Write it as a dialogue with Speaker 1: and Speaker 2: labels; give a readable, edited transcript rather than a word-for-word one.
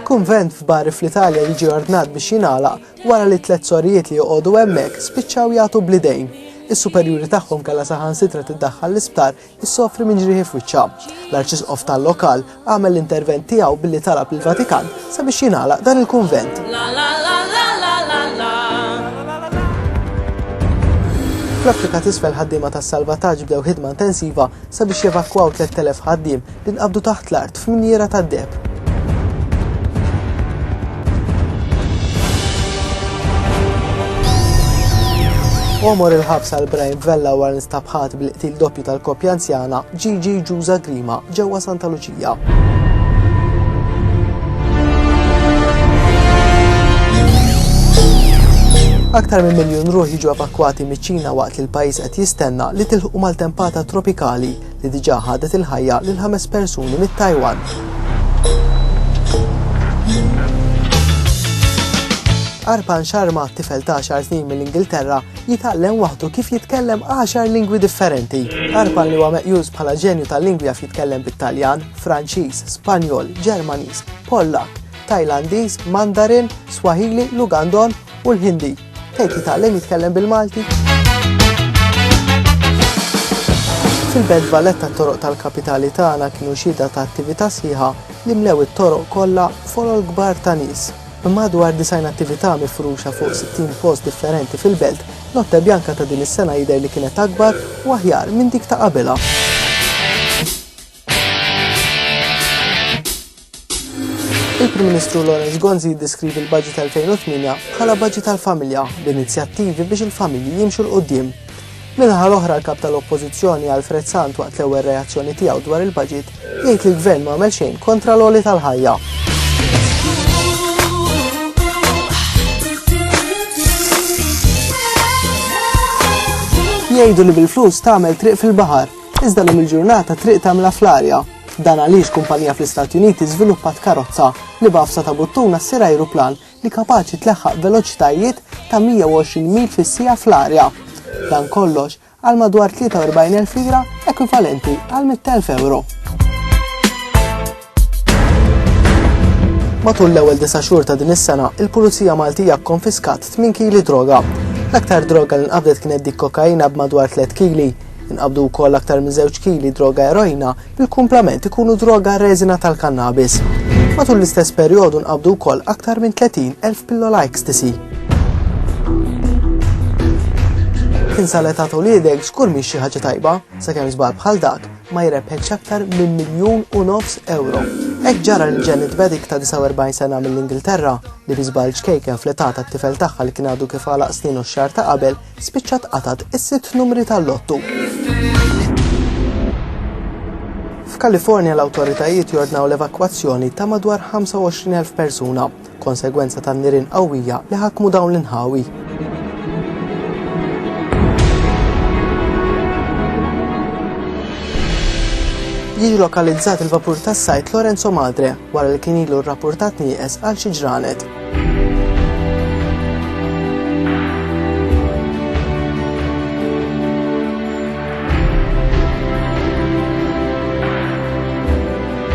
Speaker 1: Kunvent f'Bari fl-Italja jiġi ordnat biex jingħalaq wara li 3 sorijiet li joqogħdu hemmhekk spiċċaw jagħtu blidejn. Is-superjuri tagħhom kellha saħansitra tiddaħħal l-isptar issofri minn ġrieħi f'wiċċha. L-Arċisqof tal-lokal għamel l-intervent tiegħu billi talab lill-Vatikan sabiex jingħalaq dan il-kunvent. Fl-Afrika t'isfel ħaddiema tas-salvataġġ bdew ħidma intensiva sabiex jevakkwaw 3000 ħaddiem li nqabdu taħt l-art f'minjera tad-Deb. Omor il-ħabs għal Brian Vella wara nistabħat bil-qtil doppju tal-koppja anzjana Gigi Giusa Grima ġewwa Santa Lucia. Aktar minn 1 miljun ruħ jiġu evakkwati miċ-Ċina waqt li l-pajjiż qed jistenna li tilħu mal-tempata tropikali li diġà ħadet il-ħajja lil 5 persuni mit-Taiwan. Arpan Sharma, tifel ta' 10 snin mill-Ingilterra, jitgħallem waħdu kif jitkellem 10 lingwi differenti. Arpan li huwa meqjus bħala ġenju tal-lingwi jaf jitkellem bit-Taljan, Franċiż, Spanjol, Ġermaniż, Pollak, Tajlandiż, Mandarin, Swahili, Lugandon u l-Hindi. Kejn jitgħallem jitkellem bil-Malti? Fil-Belt Valletta t-toroq tal-kapitali tagħna kienu xhieda ta' attività sħiħa li mlew it-toroq kollha folol kbar ta' nies. Madwar 90 attività mifruxa fuq 60 post differenti fil-belt, Notte Bjanka ta' din is-sena jidher li kienet akbar u aħjar minn dik ta' qabelha. Il-Prim Ministru Lawrence Gonzi jiddeskrivi l-Baġit 2008 bħala baġit tal-familja b'inizjattivi biex il-familji jimxu l-qudiem. Min-naħa l-oħra l-kap tal-Oppożizzjoni Alfred Sant waqt l-ewwel reazzjoni tiegħu dwar il-baġit jgħid li l-Gvern m'għamel xejn kontra l-għoli tal-ħajja. Jgħidu li bil-flus tagħmel triq fil-baħar, iżda lum il-ġurnata triq tagħmilha fl-arja. Dan għaliex kumpanija fl-Istati Uniti żviluppat karozza li b'għafsa ta' buttuna ssir ajruplan li kapaċi tleħħaq veloċitajiet ta' 120 mil fis-siegħa fl-arja. Dan kollox għal madwar 43,000 lira ekwivalenti għal 100,000 euro. Matul l-ewwel 9 xhur ta' din is-sena, il-Pulizija Maltija kkonfiskat 8 kili droga. L-aktar droga li nqabdet kienet dik kokaina b'madwar 3 kili. Inqabdu wkoll aktar minn 2 kili droga eroina bil-kumplament ikunu droga reżina tal-kannabis. Matul l-istess perjodu nqabdu wkoll aktar minn 30,000 pillola ecstasy. Tinsalet ta' toliedek xkur mhix xi ħaġa tajba, sakemm żball bħal dak ma jrebħekx aktar minn 1,5 miljun euro. Hekk ġara lil Janet Beddick ta' 49 sena mill-Ingilterra li biżball ċkejken fl-età tat-tifel tagħha li kien għadu kif għalaq snin u x-xahar ta' qabel spiċċat qatat is-6 numri tal-lottu. F'Kalifornja l-awtoritajiet jordnaw l-evakwazzjoni ta' madwar 25,000 persuna, konsegwenza ta' nirien qawwija li ħakmu dawn l-inħawi. Jiġi lokalizzat il-vapur tas-sajt Lorenzo Madre wara li kien ilu rrappurtat nieqes għal xi ġranet.